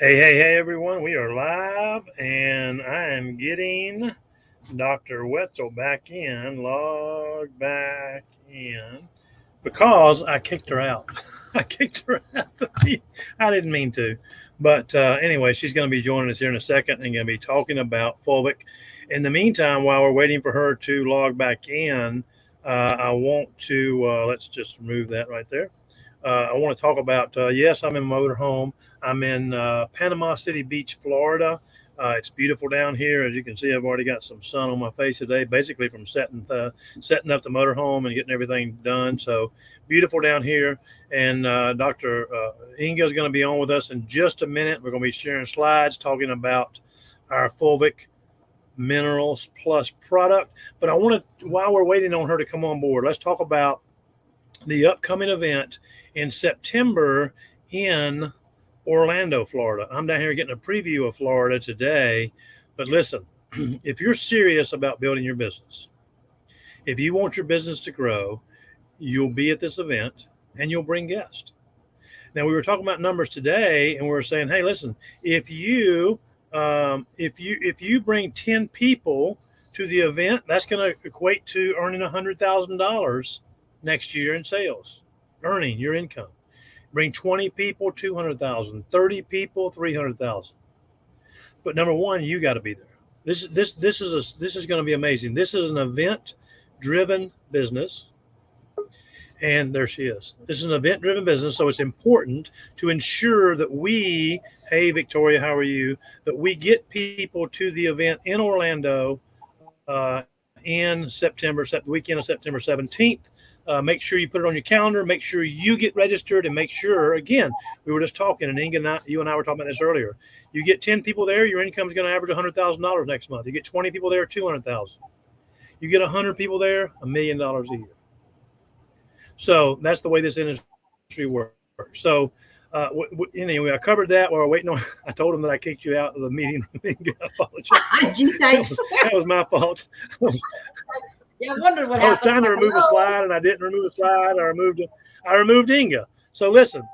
Hey, everyone. We are live, and I am getting Dr. Wetzel back in, log back in, because I kicked her out. I kicked her out. I didn't mean to. But anyway, she's going to be joining us here in a second and going to be talking about Fulvic. In the meantime, while we're waiting for her to log back in, I want to, let's just remove that right there. I want to talk about, yes, I'm in motorhome. I'm in Panama City Beach, Florida. It's beautiful down here. As you can see, I've already got some sun on my face today, basically from setting up the motorhome and getting everything done. So beautiful down here. And Dr. Inge is going to be on with us in just a minute. We're going to be sharing slides talking about our Fulvic Minerals Plus product. But I want to, while we're waiting on her to come on board, let's talk about the upcoming event in September in Orlando, Florida. I'm down here getting a preview of Florida today. But listen, if you're serious about building your business, if you want your business to grow, you'll be at this event and you'll bring guests. Now, we were talking about numbers today, and we were saying, hey, listen, if you bring 10 people to the event, that's going to equate to earning $100,000 next year in sales, earning your income. Bring 20 people, 200,000, 30 people, 300,000. But number one, you got to be there. This is going to be amazing. This is an event-driven business. And there she is. This is an event-driven business, so it's important to ensure that we, hey, Victoria, how are you, that we get people to the event in Orlando in September, the weekend of September 17th. Make sure you put it on your calendar. Make sure you get registered, and make sure, again, we were just talking, and Inge you and I were talking about this earlier. You get 10 people there, your income is going to average $100,000 next month. You get 20 people there, $200,000. You get 100 people there, $1 million a year. So that's the way this industry works. So anyway, I covered that while we're waiting on. I told him that I kicked you out of the meeting. I apologize. That was my fault. Yeah, I wondered what happened. I was trying to remove a slide, and I didn't remove a slide. I removed Inge. So listen,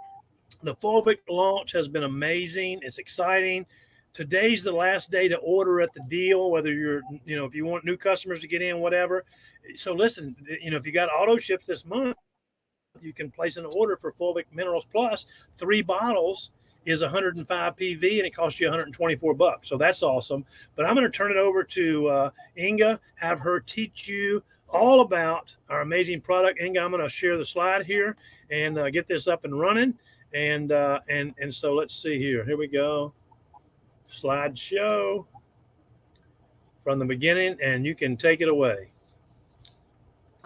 the Fulvic launch has been amazing. It's exciting. Today's the last day to order at the deal, whether you're, if you want new customers to get in, whatever. So listen, if you got auto ships this month, you can place an order for Fulvic Minerals Plus. 3 bottles is 105 PV, and it costs you $124. So that's awesome. But I'm going to turn it over to Inge, have her teach you all about our amazing product. Inge, I'm going to share the slide here and get this up and running. And so let's see here. Here we go. Slideshow from the beginning, and you can take it away.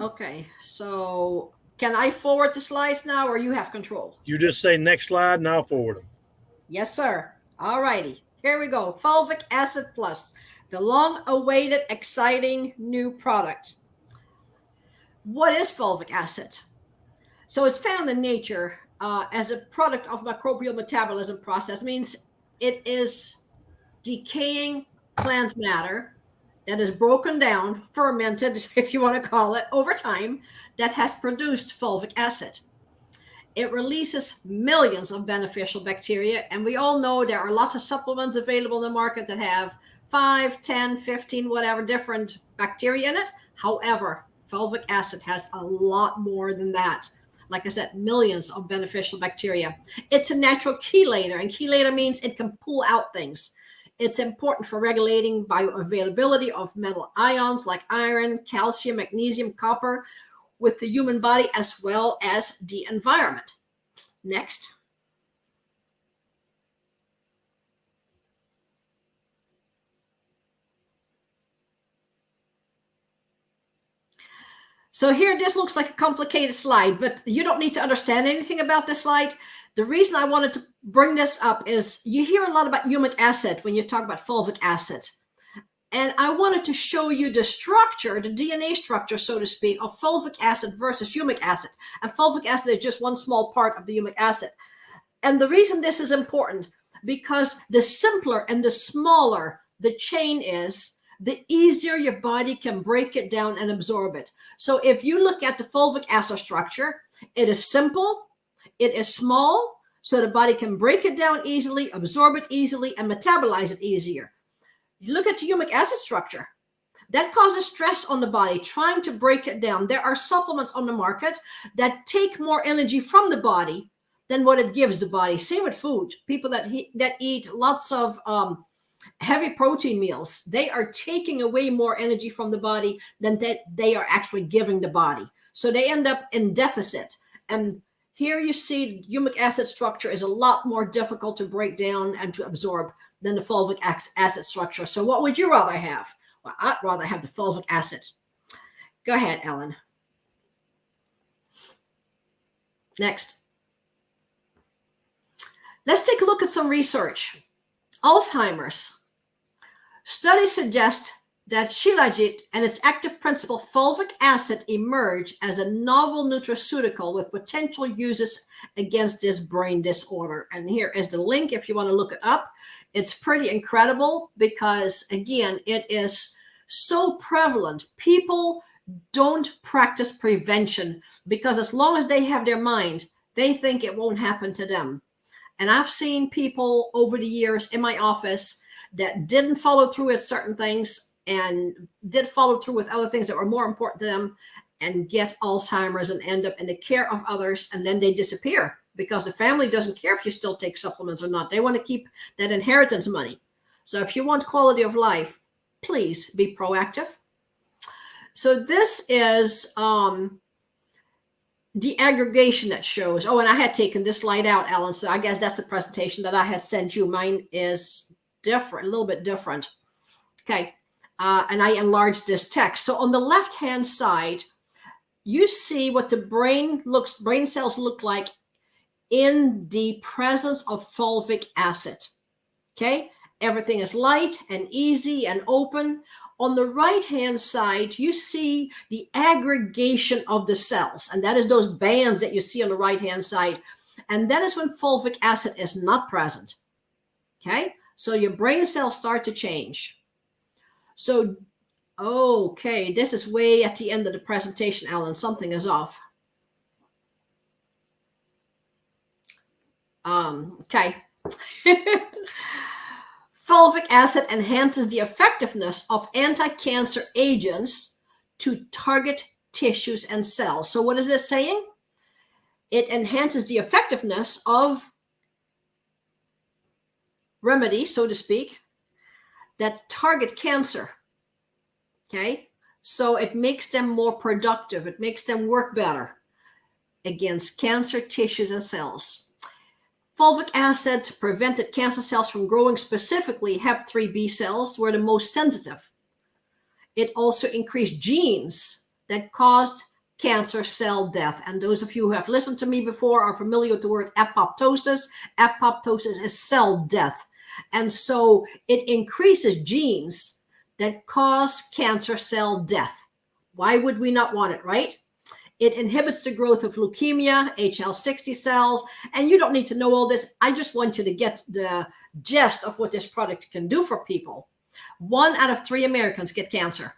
Okay, so can I forward the slides now, or you have control? You just say next slide, and I'll forward them. Yes, sir. All righty. Here we go. Fulvic Acid Plus, the long-awaited, exciting new product. What is fulvic acid? So it's found in nature as a product of microbial metabolism process. Means it is decaying plant matter that is broken down, fermented, if you want to call it, over time, that has produced fulvic acid. It releases millions of beneficial bacteria, and we all know there are lots of supplements available in the market that have 5, 10, 15, whatever different bacteria in it. However, fulvic acid has a lot more than that. Like I said, millions of beneficial bacteria. It's a natural chelator, and chelator means it can pull out things. It's important for regulating bioavailability of metal ions like iron, calcium, magnesium, copper with the human body as well as the environment. Next. So here, this looks like a complicated slide, but you don't need to understand anything about this slide. The reason I wanted to bring this up is you hear a lot about humic acid when you talk about fulvic acid. And I wanted to show you the structure, the DNA structure, so to speak, of fulvic acid versus humic acid. And fulvic acid is just one small part of the humic acid. And the reason this is important, because the simpler and the smaller the chain is, the easier your body can break it down and absorb it. So if you look at the fulvic acid structure, it is simple, it is small, so the body can break it down easily, absorb it easily, and metabolize it easier. You look at the humic acid structure. That causes stress on the body, trying to break it down. There are supplements on the market that take more energy from the body than what it gives the body. Same with food. People that eat lots of heavy protein meals, they are taking away more energy from the body than that they are actually giving the body. So they end up in deficit. And here you see humic acid structure is a lot more difficult to break down and to absorb than the fulvic acid structure. So what would you rather have? Well, I'd rather have the fulvic acid. Go ahead, Ellen. Next. Let's take a look at some research. Alzheimer's. Studies suggest that shilajit and its active principle fulvic acid emerge as a novel nutraceutical with potential uses against this brain disorder. And here is the link if you want to look it up. It's pretty incredible because, again, it is so prevalent. People don't practice prevention because as long as they have their mind, they think it won't happen to them. And I've seen people over the years in my office that didn't follow through with certain things and did follow through with other things that were more important to them and get Alzheimer's and end up in the care of others, and then they disappear because the family doesn't care if you still take supplements or not. They want to keep that inheritance money. So if you want quality of life, please be proactive. So this is the aggregation that shows. Oh, and I had taken this slide out, Ellen, so I guess that's the presentation that I had sent you. Mine is different, a little bit different. Okay, and I enlarged this text. So on the left-hand side, you see what the brain cells look like in the presence of fulvic acid. Okay, everything is light and easy and open. On the right-hand side, you see the aggregation of the cells, and that is those bands that you see on the right-hand side. And that is when fulvic acid is not present. Okay, so your brain cells start to change. So, okay, this is way at the end of the presentation, Alan. Something is off. Okay. Fulvic acid enhances the effectiveness of anti-cancer agents to target tissues and cells. So what is this saying? It enhances the effectiveness of remedies, so to speak, that target cancer. Okay? So it makes them more productive. It makes them work better against cancer tissues and cells. Fulvic acid prevented cancer cells from growing, specifically Hep3B cells were the most sensitive. It also increased genes that caused cancer cell death. And those of you who have listened to me before are familiar with the word apoptosis. Apoptosis is cell death. And so it increases genes that cause cancer cell death. Why would we not want it, right? It inhibits the growth of leukemia, HL60 cells, and you don't need to know all this. I just want you to get the gist of what this product can do for people. 1 out of 3 Americans get cancer,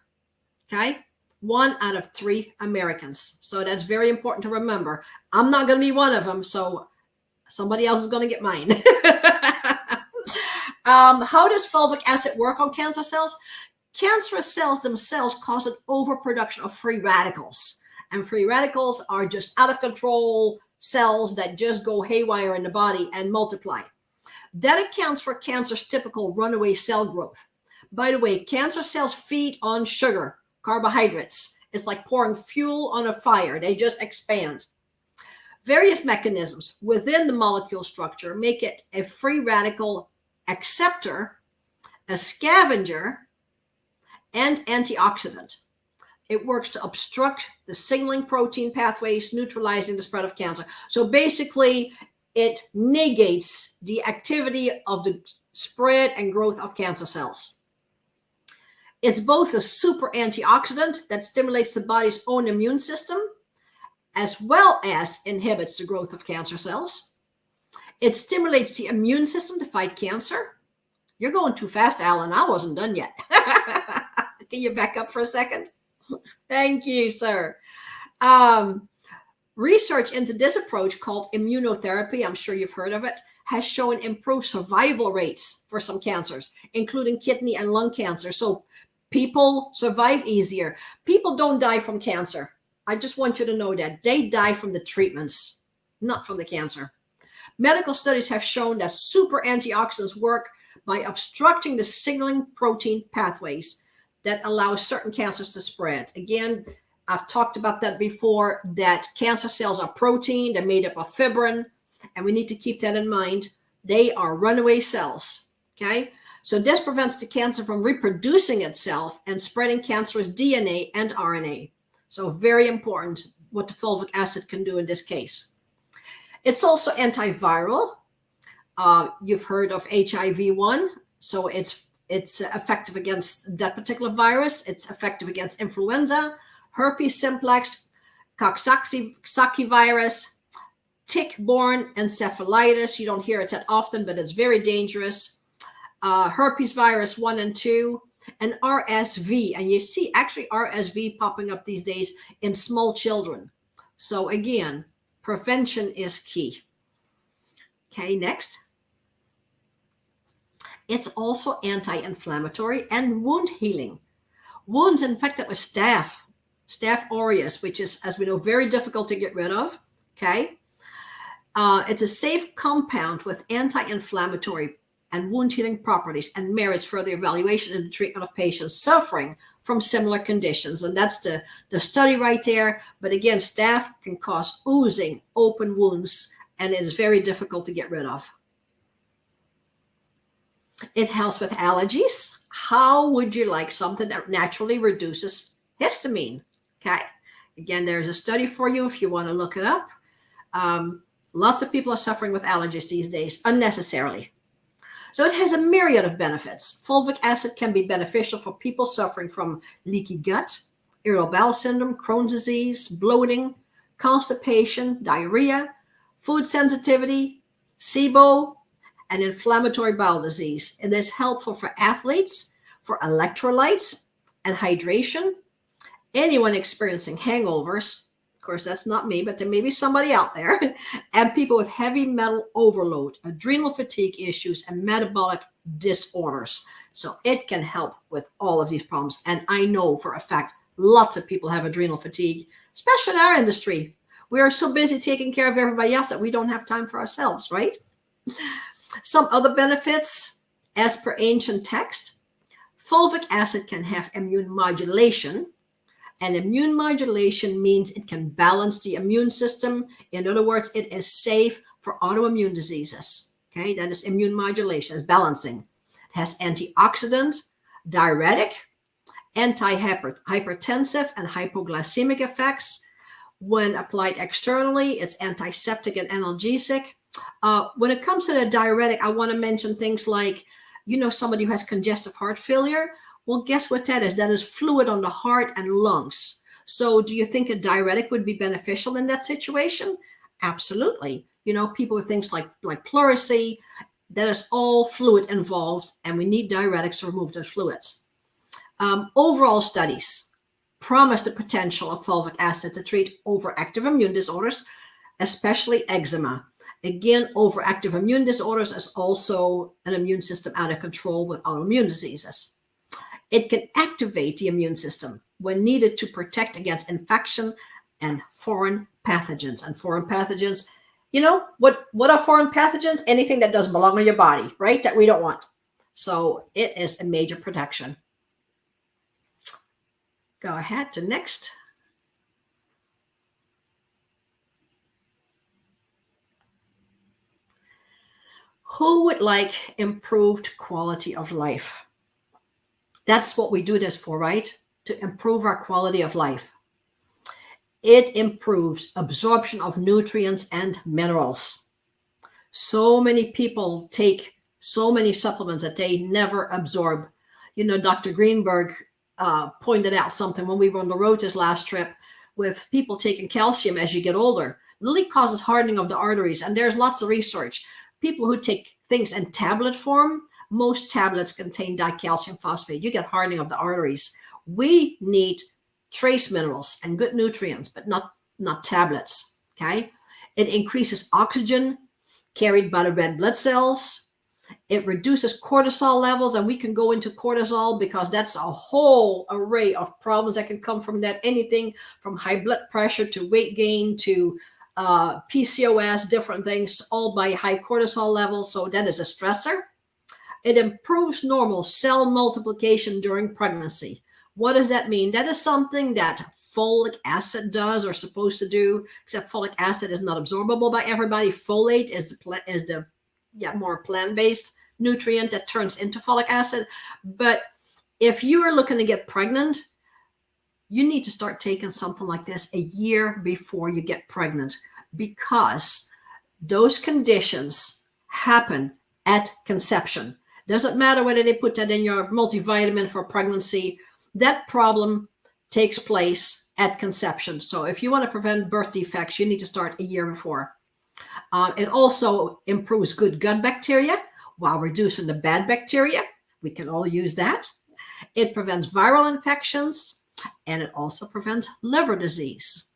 okay? 1 out of 3 Americans. So that's very important to remember. I'm not going to be one of them, so somebody else is going to get mine. How does fulvic acid work on cancer cells? Cancerous cells themselves cause an overproduction of free radicals. And free radicals are just out of control cells that just go haywire in the body and multiply. That accounts for cancer's typical runaway cell growth. By the way, cancer cells feed on sugar, carbohydrates. It's like pouring fuel on a fire. They just expand. Various mechanisms within the molecule structure make it a free radical acceptor, a scavenger, and antioxidant. It works to obstruct the signaling protein pathways, neutralizing the spread of cancer. So basically, it negates the activity of the spread and growth of cancer cells. It's both a super antioxidant that stimulates the body's own immune system, as well as inhibits the growth of cancer cells. It stimulates the immune system to fight cancer. You're going too fast, Alan. I wasn't done yet. Can you back up for a second? Thank you, sir. Research into this approach called immunotherapy, I'm sure you've heard of it, has shown improved survival rates for some cancers, including kidney and lung cancer. So people survive easier. People don't die from cancer. I just want you to know that they die from the treatments, not from the cancer. Medical studies have shown that super antioxidants work by obstructing the signaling protein pathways that allow certain cancers to spread. Again, I've talked about that before, that cancer cells are protein. They're made up of fibrin, and we need to keep that in mind. They are runaway cells, okay? So this prevents the cancer from reproducing itself and spreading cancerous DNA and RNA. So very important what the fulvic acid can do in this case. It's also antiviral. You've heard of HIV-1. So it's effective against that particular virus. It's effective against influenza, herpes simplex, Coxsackie virus, tick-borne encephalitis. You don't hear it that often, but it's very dangerous. Herpes virus 1 and 2, and RSV. And you see actually RSV popping up these days in small children. So again, prevention is key. Okay, next. It's also anti-inflammatory and wound healing. Wounds infected with Staph aureus, which is, as we know, very difficult to get rid of. Okay. It's a safe compound with anti-inflammatory and wound healing properties and merits further evaluation in the treatment of patients suffering from similar conditions. And that's the study right there. But again, staph can cause oozing, open wounds, and it is very difficult to get rid of. It helps with allergies. How would you like something that naturally reduces histamine? Okay. Again, there's a study for you if you want to look it up. Lots of people are suffering with allergies these days unnecessarily. So it has a myriad of benefits. Fulvic acid can be beneficial for people suffering from leaky gut, irritable bowel syndrome, Crohn's disease, bloating, constipation, diarrhea, food sensitivity, SIBO, and inflammatory bowel disease. It is helpful for athletes, for electrolytes and hydration, anyone experiencing hangovers. Of course, that's not me, but there may be somebody out there, and people with heavy metal overload, adrenal fatigue issues, and metabolic disorders. So it can help with all of these problems. And I know for a fact, lots of people have adrenal fatigue, especially in our industry. We are so busy taking care of everybody else that we don't have time for ourselves, right? Some other benefits, as per ancient text, fulvic acid can have immune modulation. And immune modulation means it can balance the immune system. In other words, it is safe for autoimmune diseases. Okay, that is immune modulation, it's balancing. It has antioxidant, diuretic, anti-hypertensive, and hypoglycemic effects. When applied externally, it's antiseptic and analgesic. When it comes to the diuretic, I want to mention things like, somebody who has congestive heart failure. Well, guess what that is? That is fluid on the heart and lungs. So do you think a diuretic would be beneficial in that situation? Absolutely. People with things like pleurisy, that is all fluid involved, and we need diuretics to remove those fluids. Overall studies promise the potential of fulvic acid to treat overactive immune disorders, especially eczema. Again, overactive immune disorders is also an immune system out of control with autoimmune diseases. It can activate the immune system when needed to protect against infection and foreign pathogens. And foreign pathogens, what are foreign pathogens? Anything that doesn't belong in your body, right? That we don't want. So it is a major protection. Go ahead to next. Who would like improved quality of life? That's what we do this for, right? To improve our quality of life. It improves absorption of nutrients and minerals. So many people take so many supplements that they never absorb. Dr. Greenberg pointed out something when we were on the road this last trip with people taking calcium as you get older. It really causes hardening of the arteries. And there's lots of research. People who take things in tablet form, most tablets contain dicalcium phosphate. You get hardening of the arteries. We need trace minerals and good nutrients, but not tablets. Okay. It increases oxygen carried by the red blood cells. It reduces cortisol levels, and we can go into cortisol because that's a whole array of problems that can come from that. Anything from high blood pressure to weight gain to PCOS, different things, all by high cortisol levels. So that is a stressor. It improves normal cell multiplication during pregnancy. What does that mean? That is something that folic acid does or supposed to do, except folic acid is not absorbable by everybody. Folate is the more plant-based nutrient that turns into folic acid. But if you are looking to get pregnant, you need to start taking something like this a year before you get pregnant, because those conditions happen at conception. Doesn't matter whether they put that in your multivitamin for pregnancy. That problem takes place at conception. So if you want to prevent birth defects, you need to start a year before. It also improves good gut bacteria while reducing the bad bacteria. We can all use that. It prevents viral infections, and it also prevents liver disease.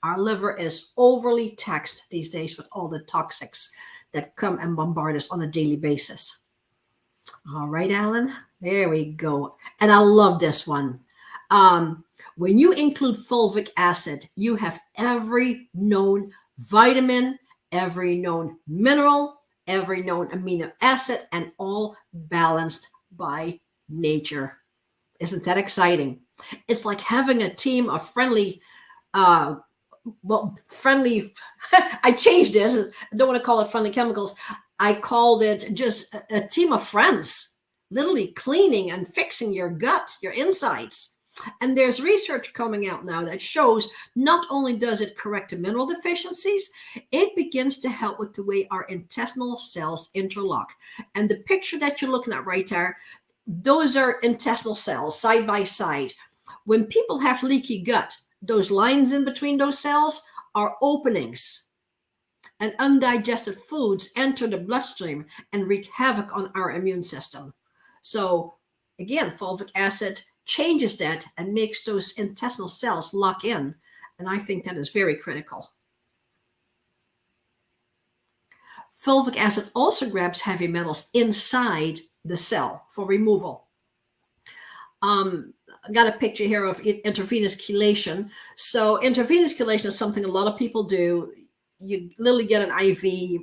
Our liver is overly taxed these days with all the toxics that come and bombard us on a daily basis. All right, Alan, there we go. And I love this one. When you include fulvic acid, you have every known vitamin, every known mineral, every known amino acid, and all balanced by nature. Isn't that exciting? It's like having a team of friendly, I changed this. I don't want to call it friendly chemicals. I called it just a team of friends, literally cleaning and fixing your gut, your insides. And there's research coming out now that shows not only does it correct the mineral deficiencies, it begins to help with the way our intestinal cells interlock. And the picture that you're looking at right there, those are intestinal cells side by side. When people have leaky gut, those lines in between those cells are openings, and undigested foods enter the bloodstream and wreak havoc on our immune system. So again, fulvic acid changes that and makes those intestinal cells lock in. And I think that is very critical. Fulvic acid also grabs heavy metals inside the cell for removal. I got a picture here of intravenous chelation. So intravenous chelation is something a lot of people do. You literally get an IV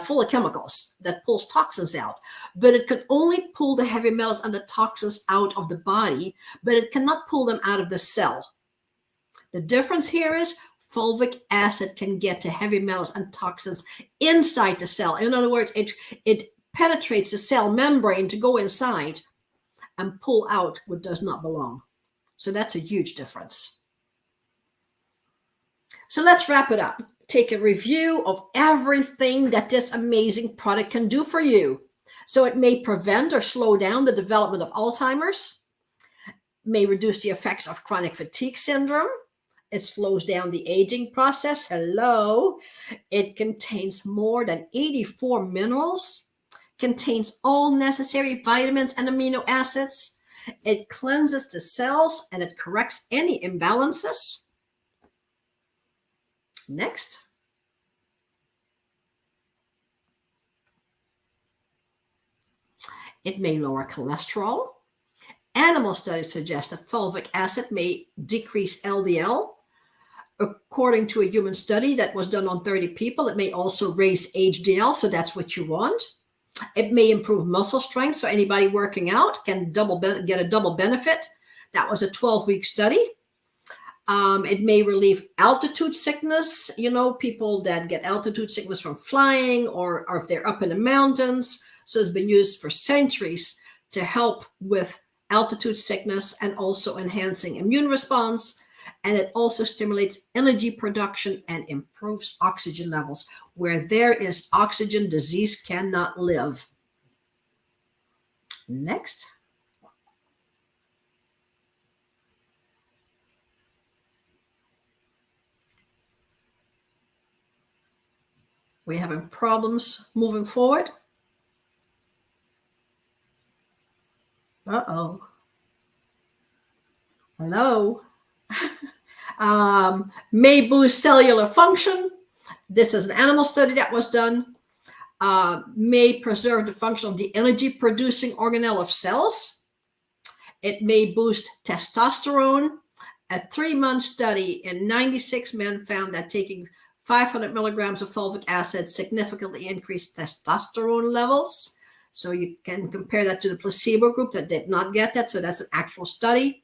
full of chemicals that pulls toxins out, but it can only pull the heavy metals and the toxins out of the body, but it cannot pull them out of the cell. The difference here is fulvic acid can get to heavy metals and toxins inside the cell. In other words, it penetrates the cell membrane to go inside and pull out what does not belong. So that's a huge difference. So let's wrap it up. Take a review of everything that this amazing product can do for you. So it may prevent or slow down the development of Alzheimer's, may reduce the effects of chronic fatigue syndrome. It slows down the aging process. Hello. It contains more than 84 minerals, contains all necessary vitamins and amino acids. It cleanses the cells and it corrects any imbalances. Next. It may lower cholesterol. Animal studies suggest that fulvic acid may decrease LDL. According to a human study that was done on 30 people, it may also raise HDL, so that's what you want. It may improve muscle strength, so anybody working out can get a double benefit. That was a 12-week study. It may relieve altitude sickness, people that get altitude sickness from flying or if they're up in the mountains. So it's been used for centuries to help with altitude sickness and also enhancing immune response. And it also stimulates energy production and improves oxygen levels. Where there is oxygen, disease cannot live. Next. We're having problems moving forward. Uh-oh. Hello. May boost cellular function, This is an animal study that was done. May preserve the function of the energy producing organelle of cells. It may boost testosterone. A 3-month study in 96 men found that taking 500 milligrams of fulvic acid significantly increased testosterone levels. So you can compare that to the placebo group that did not get that. So that's an actual study.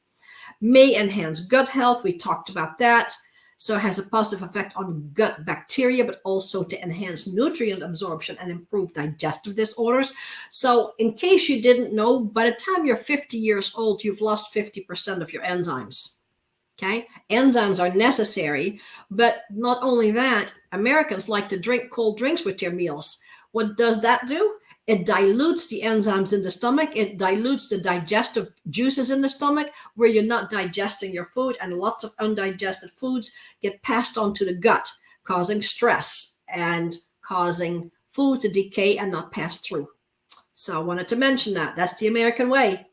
May enhance gut health. We talked about that. So it has a positive effect on gut bacteria, but also to enhance nutrient absorption and improve digestive disorders. So in case you didn't know, by the time you're 50 years old, you've lost 50% of your enzymes. Okay, enzymes are necessary, but not only that, Americans like to drink cold drinks with their meals. What does that do? It dilutes the enzymes in the stomach. It dilutes the digestive juices in the stomach where you're not digesting your food, and lots of undigested foods get passed on to the gut, causing stress and causing food to decay and not pass through. So I wanted to mention that. That's the American way.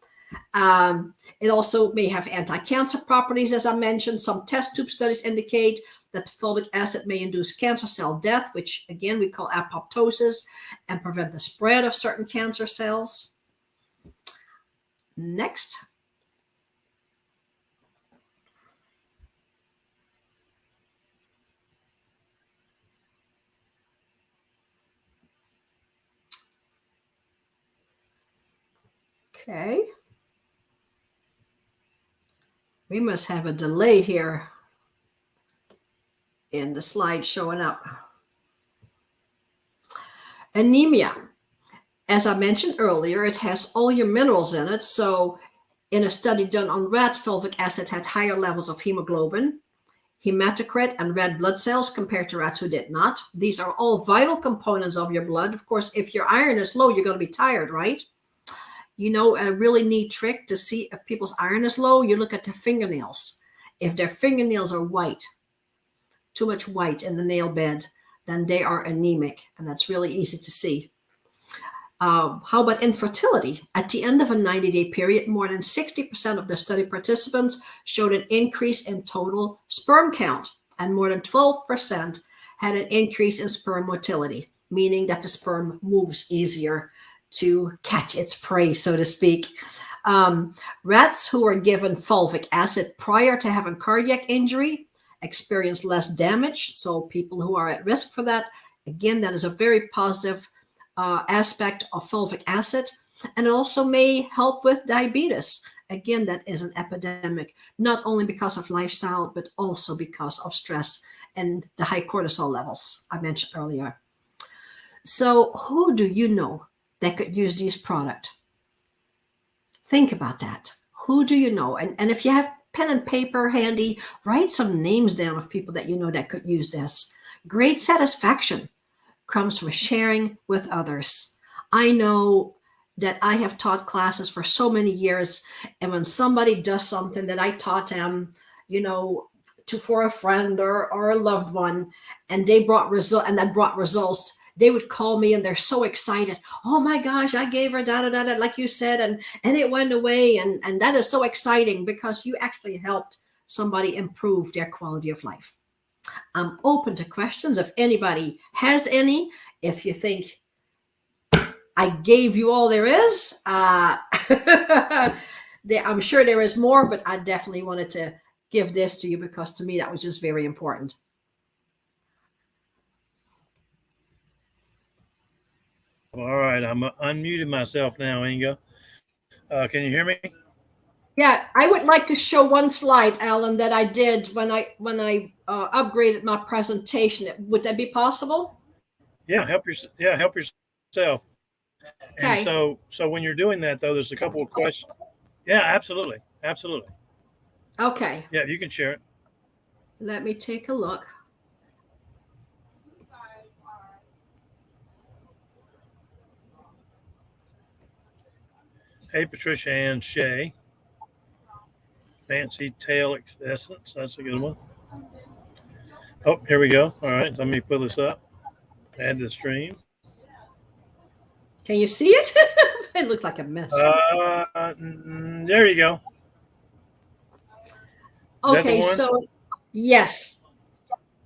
It also may have anti-cancer properties, as I mentioned. Some test tube studies indicate that fulvic acid may induce cancer cell death, which again we call apoptosis, and prevent the spread of certain cancer cells. Next. Okay. We must have a delay here in the slide showing up. Anemia. As I mentioned earlier, it has all your minerals in it. So in a study done on rats, fulvic acid had higher levels of hemoglobin, hematocrit, and red blood cells compared to rats who did not. These are all vital components of your blood. Of course, if your iron is low, you're going to be tired, right? You know, a really neat trick to see if people's iron is low, you look at their fingernails. If their fingernails are white, too much white in the nail bed, then they are anemic, and that's really easy to see. How about infertility? At the end of a 90-day period, more than 60% of the study participants showed an increase in total sperm count, and more than 12% had an increase in sperm motility, meaning that the sperm moves easier to catch its prey, so to speak. Rats who were given fulvic acid prior to having cardiac injury experienced less damage. So people who are at risk for that, again, that is a very positive aspect of fulvic acid. And it also may help with diabetes. Again, that is an epidemic, not only because of lifestyle, but also because of stress and the high cortisol levels I mentioned earlier. So who do you know that could use these products? Think about that. Who do you know? And if you have pen and paper handy, write some names down of people that you know that could use this. Great satisfaction comes from sharing with others. I know that I have taught classes for so many years, and when somebody does something that I taught them, you know, for a friend or a loved one, and they brought results, they would call me and they're so excited. Oh my gosh, I gave her da da da da, like you said, and it went away, and that is so exciting because you actually helped somebody improve their quality of life. I'm open to questions if anybody has any. If you think I gave you all there is, I'm sure there is more, but I definitely wanted to give this to you because to me that was just very important. All right, I'm unmuted myself now, Inge. Can you hear me? Yeah, I would like to show one slide, Alan, that I did when I upgraded my presentation. Would that be possible? Help yourself. And Okay, so when you're doing that though, there's a couple of questions. Yeah, absolutely, absolutely. okay. Yeah, you can share it. Let me take a look. Hey, Patricia Ann Shea. Fancy Tail Essence. That's a good one. Oh, here we go. All right, let me pull this up. Add to the stream. Can you see it? It looks like a mess. There you go. Is that the Okay, one? so yes,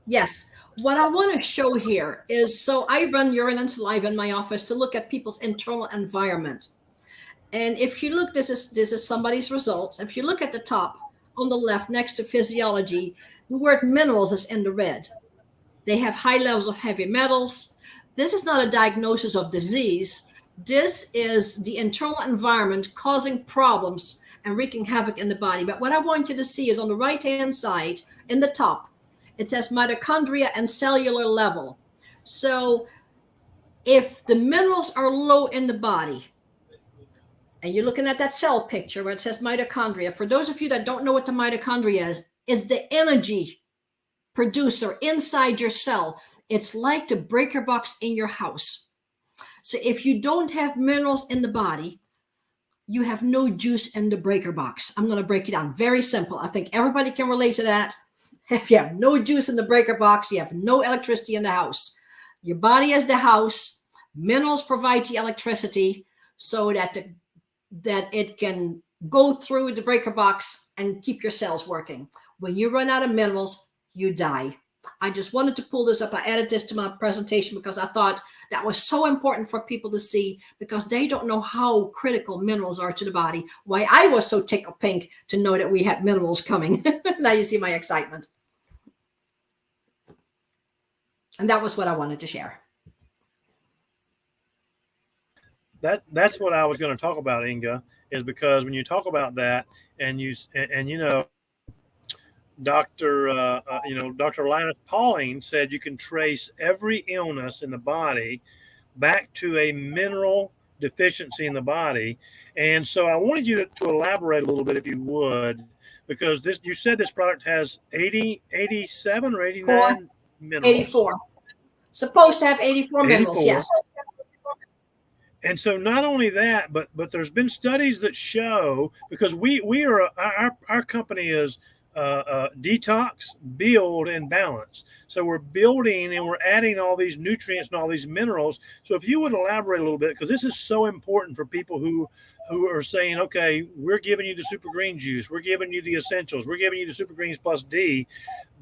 yes. What I want to show here is, so I run urine and saliva in my office to look at people's internal environment. And if you look, this is somebody's results. If you look at the top on the left next to physiology, the word minerals is in the red. They have high levels of heavy metals. This is not a diagnosis of disease. This is the internal environment causing problems and wreaking havoc in the body. But what I want you to see is on the right hand side in the top, it says mitochondria and cellular level. So if the minerals are low in the body, and you're looking at that cell picture where it says mitochondria, for those of you that don't know what the mitochondria is, it's the energy producer inside your cell. It's like the breaker box in your house. So if you don't have minerals in the body, you have no juice in the breaker box. I'm going to break it down. Very simple. I think everybody can relate to that. If you have no juice in the breaker box, you have no electricity in the house. Your body is the house. Minerals provide the electricity so that it can go through the breaker box and keep your cells working. When you run out of minerals, you die. I just wanted to pull this up. I added this to my presentation because I thought that was so important for people to see, because they don't know how critical minerals are to the body. Why I was so tickled pink to know that we had minerals coming. Now you see my excitement. And that was what I wanted to share. That's what I was going to talk about, Inga, is because when you talk about that, and you know, Dr. Linus Pauling said you can trace every illness in the body back to a mineral deficiency in the body. And so I wanted you to elaborate a little bit, if you would, because this, you said this product has 80, 87 or 89 minerals. 84. Supposed to have 84 minerals, 84. yes. And so not only that, but there's been studies that show, because we are, our company is detox, build, and balance. So we're building and we're adding all these nutrients and all these minerals. So if you would elaborate a little bit, because this is so important for people who are saying, okay, we're giving you the super green juice, we're giving you the essentials, we're giving you the super greens plus D.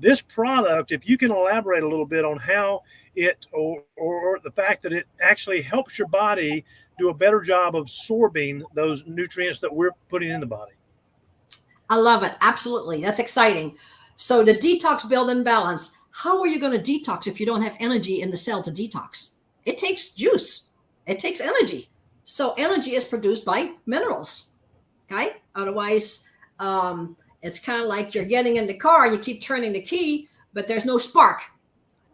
This product, if you can elaborate a little bit on how it, or the fact that it actually helps your body do a better job of absorbing those nutrients that we're putting in the body. I love it. Absolutely. That's exciting. So the detox, build, and balance. How are you going to detox if you don't have energy in the cell to detox? It takes juice. It takes energy. So energy is produced by minerals. Okay. Otherwise, it's kind of like you're getting in the car and you keep turning the key, but there's no spark.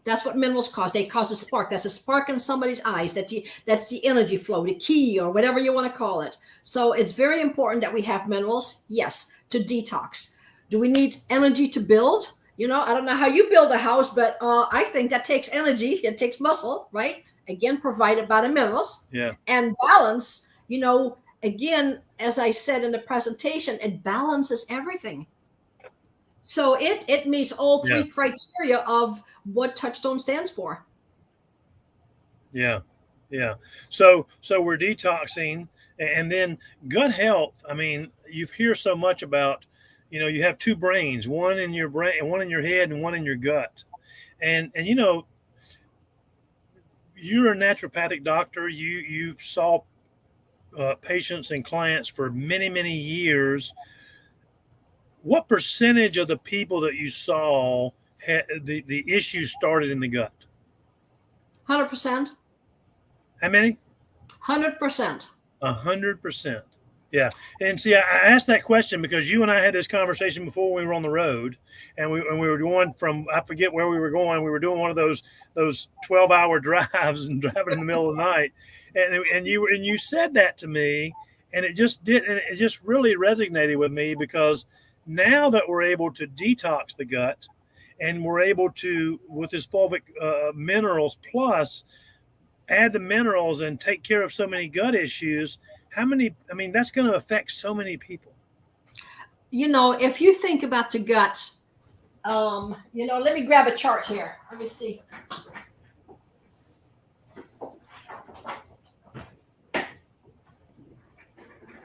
That's what minerals cause. They cause a spark. That's a spark in somebody's eyes. That's the energy flow, the key, or whatever you want to call it. So it's very important that we have minerals. Yes, to detox. Do we need energy to build? You know, I don't know how you build a house, but I think that takes energy. It takes muscle, right? Again, provided by the minerals. Yeah. And balance, you know, again, as I said in the presentation, it balances everything. So it meets all three criteria of what Touchstone stands for. Yeah. Yeah. So we're detoxing, and then gut health. I mean, you hear so much about, you know, you have two brains, one in your brain, one in your head, and one in your gut. And you know, you're a naturopathic doctor. You saw patients and clients for many years. What percentage of the people that you saw had the issues started in the gut? 100%. How many? 100%. 100%. Yeah. And see, I asked that question because you and I had this conversation before we were on the road, and we were going from, I forget where we were going. We were doing one of those 12-hour drives and driving in the middle of the night. And you said that to me, and it just really resonated with me, because now that we're able to detox the gut, and we're able to, with this Fulvic Minerals Plus, add the minerals and take care of so many gut issues, how many, I mean, that's going to affect so many people. You know, if you think about the gut, you know, let me grab a chart here. Let me see.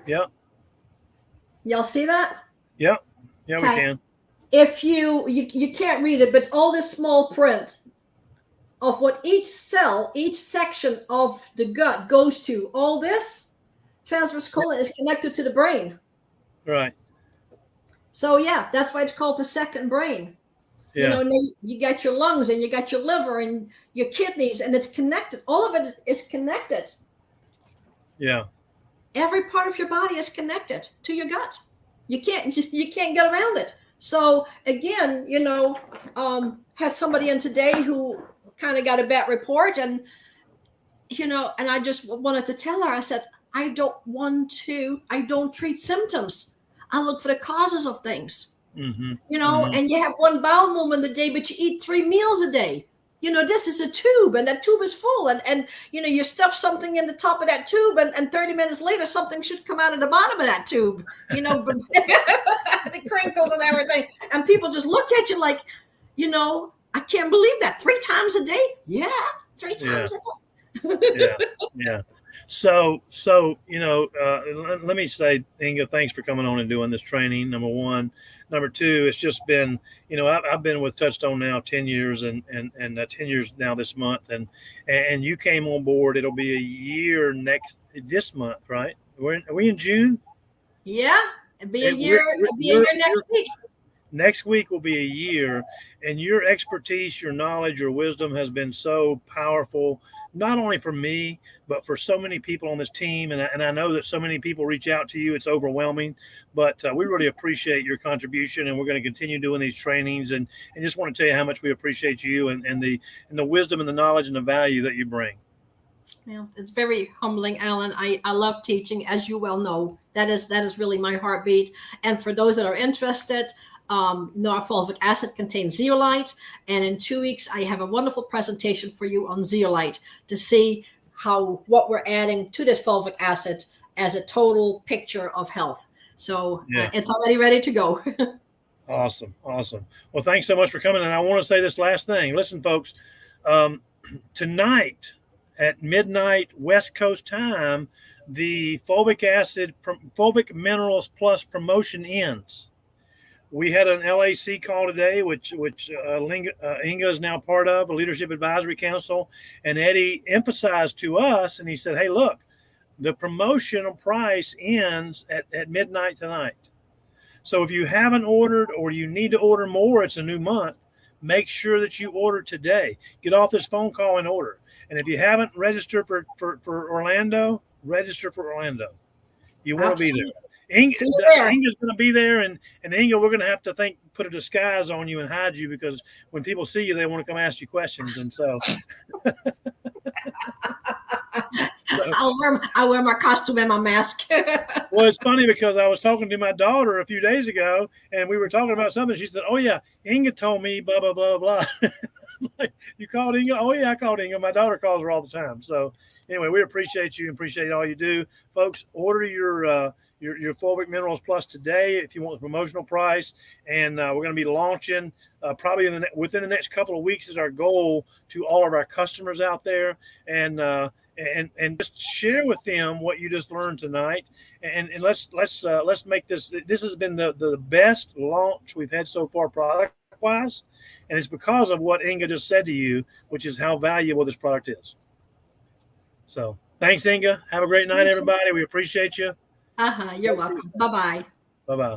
Yeah. Y'all see that? Yeah. Yeah, okay. We can. If you can't read it, but all this small print, of what each cell, each section of the gut goes to. All this transverse colon is connected to the brain. Right. So yeah, that's why it's called the second brain. Yeah. You know, you got your lungs and you got your liver and your kidneys, and it's connected. All of it is connected. Yeah. Every part of your body is connected to your gut. You can't get around it. So again, you know, had somebody in today who kind of got a bad report, and you know, and I just wanted to tell her, I said, I don't treat symptoms. I look for the causes of things. Mm-hmm. You know, Mm-hmm. and you have one bowel movement a day, but you eat 3 meals a day. You know, this is a tube, and that tube is full, and you know, you stuff something in the top of that tube, and 30 minutes later something should come out of the bottom of that tube, you know. The crinkles and everything, and people just look at you like, you know, I can't believe that 3 times a day. Yeah, 3 times a day. Yeah. Yeah. So, you know, let me say, Inge, thanks for coming on and doing this training. Number one. Number two, it's just been, you know, I've been with Touchstone now 10 years and 10 years now this month. And you came on board. It'll be a year this month, right? Are we in June? Yeah, it'd be a And year. It'll be a year next week. next week will be a year, and your expertise, your knowledge, your wisdom has been so powerful, not only for me, but for so many people on this team. And I know that so many people reach out to you. It's overwhelming, but we really appreciate your contribution, and we're going to continue doing these trainings, and just want to tell you how much we appreciate you and the wisdom and the knowledge and the value that you bring. Yeah, it's very humbling, Alan. I love teaching, as you well know. That is really my heartbeat. And for those that are interested, our fulvic acid contains zeolite, and in 2 weeks I have a wonderful presentation for you on zeolite to see what we're adding to this fulvic acid as a total picture of health. So Yeah. it's already ready to go. Awesome. Well, thanks so much for coming. And I want to say this last thing. Listen, folks, tonight at midnight West Coast time, the Fulvic Minerals Plus promotion ends. We had an LAC call today, which Inge is now part of, a Leadership Advisory Council. And Eddie emphasized to us, and he said, hey, look, the promotional price ends at midnight tonight. So if you haven't ordered or you need to order more, it's a new month, make sure that you order today. Get off this phone call and order. And if you haven't registered for Orlando, register for Orlando. You want to be there. Inge's going to be there, and Inge, we're going to have to put a disguise on you and hide you, because when people see you, they want to come ask you questions. And so I'll wear my costume and my mask. Well, it's funny because I was talking to my daughter a few days ago, and we were talking about something. She said, oh yeah, Inge told me blah blah blah blah. Like, you called Inge? Oh yeah, I called Inge. My daughter calls her all the time. So anyway, we appreciate you and appreciate all you do, folks. Order your Fulvic Minerals Plus today if you want the promotional price, and we're going to be launching probably within the next couple of weeks is our goal to all of our customers out there, and just share with them what you just learned tonight, and let's make this. This has been the best launch we've had so far product wise, and it's because of what Inge just said to you, which is how valuable this product is. So thanks, Inge. Have a great night, everybody. We appreciate you. You're welcome. Bye-bye. Bye-bye.